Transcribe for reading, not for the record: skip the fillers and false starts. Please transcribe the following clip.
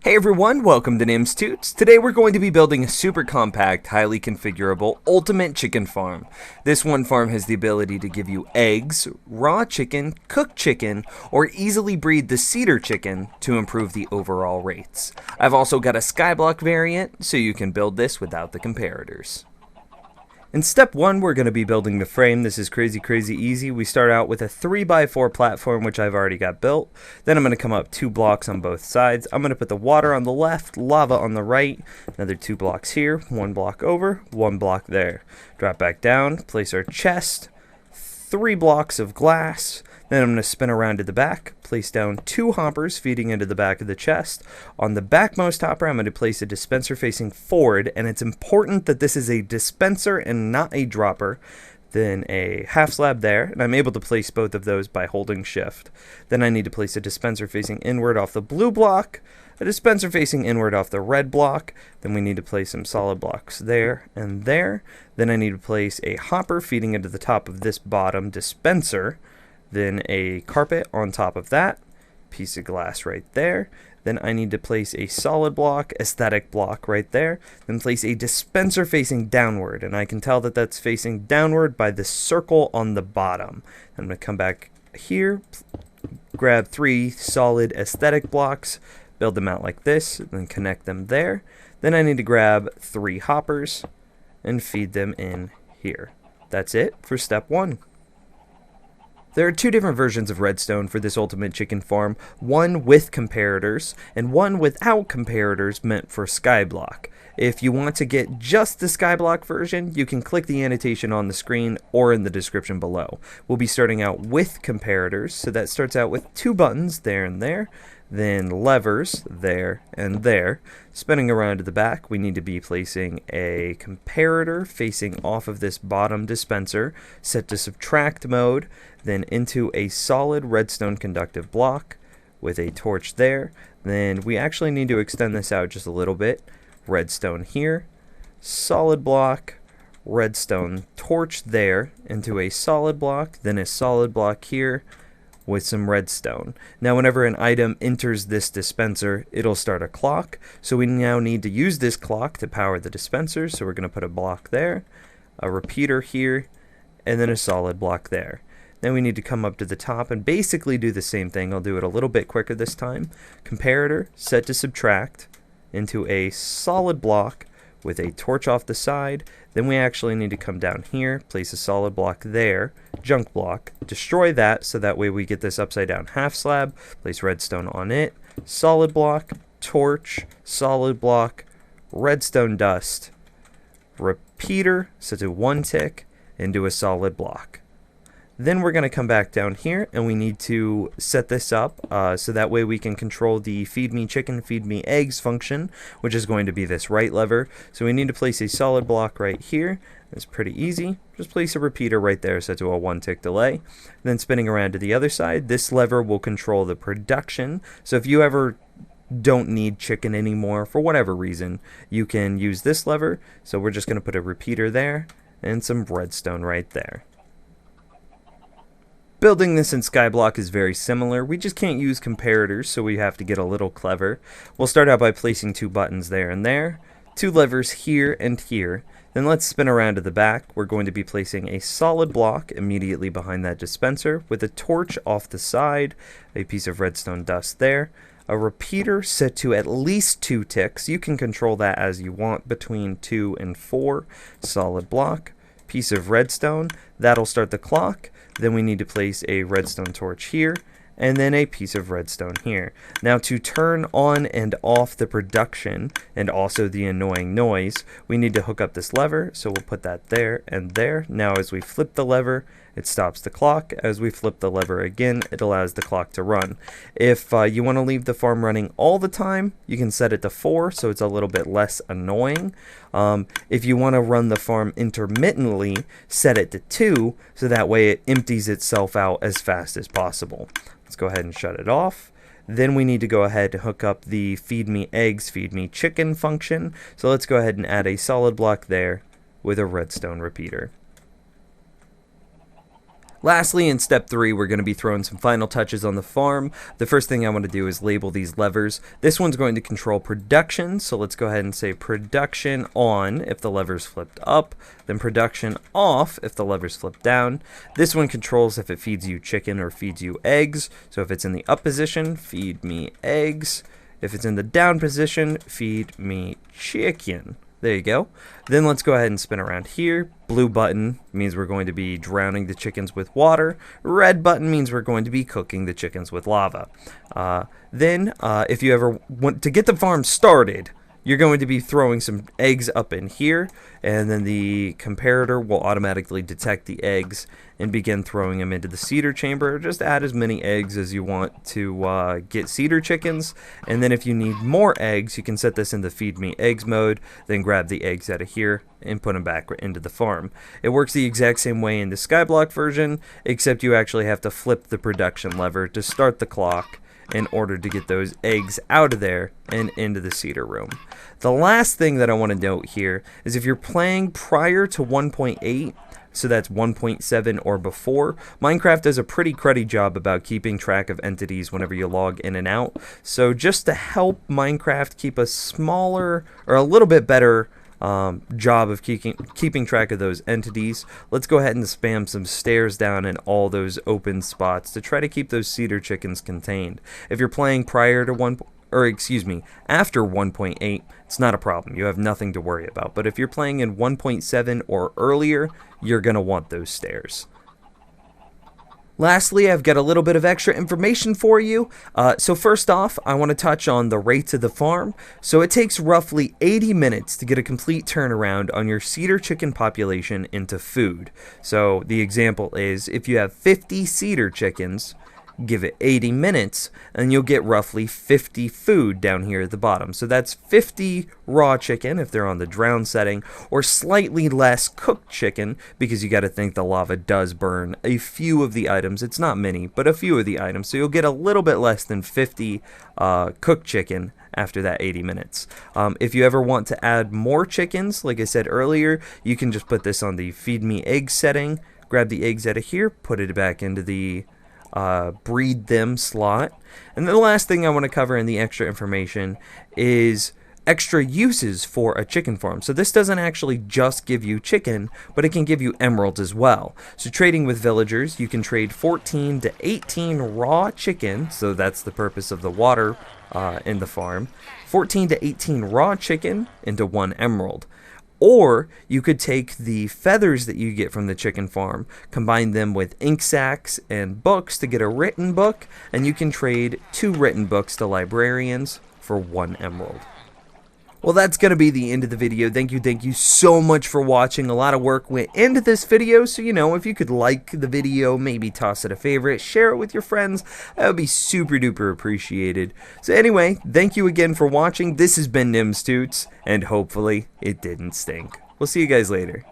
Hey everyone, welcome to Nims Toots. Today we're going to be building a super compact, highly configurable, ultimate chicken farm. This one farm has the ability to give you eggs, raw chicken, cooked chicken, or easily breed the cedar chicken to improve the overall rates. I've also got a skyblock variant, so you can build this without the comparators. In step 1, we're going to be building the frame. This is crazy easy. We start out with a 3x4 platform, which I've already got built. Then I'm going to come up 2 blocks on both sides. I'm going to put the water on the left, lava on the right, another 2 blocks here, 1 block over, 1 block there. Drop back down, place our chest, 3 blocks of glass. Then I'm going to spin around to the back, place down 2 hoppers feeding into the back of the chest. On the backmost hopper, I'm going to place a dispenser facing forward, and it's important that this is a dispenser and not a dropper. Then a half slab there, and I'm able to place both of those by holding shift. Then I need to place a dispenser facing inward off the blue block, a dispenser facing inward off the red block. Then we need to place some solid blocks there and there. Then I need to place a hopper feeding into the top of this bottom dispenser. Then a carpet on top of that, piece of glass right there. Then I need to place a solid block, aesthetic block right there. Then place a dispenser facing downward, and I can tell that that's facing downward by the circle on the bottom. I'm going to come back here, grab 3 solid aesthetic blocks, build them out like this, and then connect them there. Then I need to grab 3 hoppers and feed them in here. That's it for step 1. There are 2 different versions of redstone for this ultimate chicken farm, one with comparators and one without comparators meant for skyblock. If you want to get just the skyblock version, you can click the annotation on the screen or in the description below. We'll be starting out with comparators, so that starts out with 2 buttons there and there, then levers there and there. Spinning around to the back, we need to be placing a comparator facing off of this bottom dispenser, set to subtract mode, then into a solid redstone conductive block with a torch there. Then we actually need to extend this out just a little bit. Redstone here, solid block, redstone torch there into a solid block, then a solid block here with some redstone. Now whenever an item enters this dispenser, it'll start a clock. So we now need to use this clock to power the dispenser. So we're going to put a block there, a repeater here, and then a solid block there. Then we need to come up to the top and basically do the same thing. I'll do it a little bit quicker this time. Comparator set to subtract into a solid block with a torch off the side. Then we actually need to come down here, place a solid block there, junk block, destroy that so that way we get this upside down half slab, place redstone on it, solid block, torch, solid block, redstone dust, repeater set to 1 tick, into a solid block. Then we're going to come back down here and we need to set this up so that way we can control the feed me chicken, feed me eggs function, which is going to be this right lever. So we need to place a solid block right here. It's pretty easy. Just place a repeater right there set to a 1 tick delay. Then spinning around to the other side, this lever will control the production. So if you ever don't need chicken anymore for whatever reason, you can use this lever. So we're just going to put a repeater there and some redstone right there. Building this in Skyblock is very similar. We just can't use comparators, so we have to get a little clever. We'll start out by placing 2 buttons there and there, 2 levers here and here. Then let's spin around to the back. We're going to be placing a solid block immediately behind that dispenser with a torch off the side, a piece of redstone dust there, a repeater set to at least 2 ticks. You can control that as you want between 2 and 4. Solid block, piece of redstone, that'll start the clock. Then we need to place a redstone torch here, and then a piece of redstone here. Now to turn on and off the production, and also the annoying noise, we need to hook up this lever, so we'll put that there and there. Now as we flip the lever, it stops the clock. As we flip the lever again, it allows the clock to run. If you want to leave the farm running all the time, you can set it to 4, so it's a little bit less annoying. If you want to run the farm intermittently, set it to 2, so that way it empties itself out as fast as possible. Let's go ahead and shut it off. Then we need to go ahead and hook up the feed me eggs, feed me chicken function. So let's go ahead and add a solid block there with a redstone repeater. Lastly, in step 3, we're going to be throwing some final touches on the farm. The first thing I want to do is label these levers. This one's going to control production, so let's go ahead and say production on if the lever's flipped up, then production off if the lever's flipped down. This one controls if it feeds you chicken or feeds you eggs, so if it's in the up position, feed me eggs. If it's in the down position, feed me chicken. There you go. Then let's go ahead and spin around here. Blue button means we're going to be drowning the chickens with water. Red button means we're going to be cooking the chickens with lava. Then, if you ever want to get the farm started, you're going to be throwing some eggs up in here, and then the comparator will automatically detect the eggs and begin throwing them into the seeder chamber. Just add as many eggs as you want to get seeder chickens, and then if you need more eggs, you can set this into feed me eggs mode, then grab the eggs out of here and put them back into the farm. It works the exact same way in the Skyblock version, except you actually have to flip the production lever to start the clock in order to get those eggs out of there and into the seeder room. The last thing that I want to note here is if you're playing prior to 1.8, so that's 1.7 or before, Minecraft does a pretty cruddy job about keeping track of entities whenever you log in and out. So just to help Minecraft keep a smaller or a little bit better job of keeping track of those entities, let's go ahead and spam some stairs down in all those open spots to try to keep those seeder chickens contained. If you're playing prior to after 1.8, it's not a problem. You have nothing to worry about. But if you're playing in 1.7 or earlier, you're going to want those stairs. Lastly, I've got a little bit of extra information for you. So first off, I want to touch on the rates of the farm. So it takes roughly 80 minutes to get a complete turnaround on your seeder chicken population into food. So the example is if you have 50 seeder chickens, give it 80 minutes, and you'll get roughly 50 food down here at the bottom. So that's 50 raw chicken if they're on the drown setting, or slightly less cooked chicken, because you got to think the lava does burn a few of the items. It's not many, but a few of the items. So you'll get a little bit less than 50 cooked chicken after that 80 minutes. If you ever want to add more chickens, like I said earlier, you can just put this on the feed me eggs setting, grab the eggs out of here, put it back into the breed them slot. And then the last thing I want to cover in the extra information is extra uses for a chicken farm. So this doesn't actually just give you chicken, but it can give you emeralds as well. So trading with villagers, you can trade 14 to 18 raw chicken, so that's the purpose of the water in the farm, 14 to 18 raw chicken into 1 emerald. Or you could take the feathers that you get from the chicken farm, combine them with ink sacks and books to get a written book, and you can trade 2 written books to librarians for 1 emerald. Well, that's going to be the end of the video. Thank you so much for watching. A lot of work went into this video, so if you could like the video, maybe toss it a favorite, share it with your friends, that would be super duper appreciated. So anyway, thank you again for watching. This has been Nimstoots, and hopefully it didn't stink. We'll see you guys later.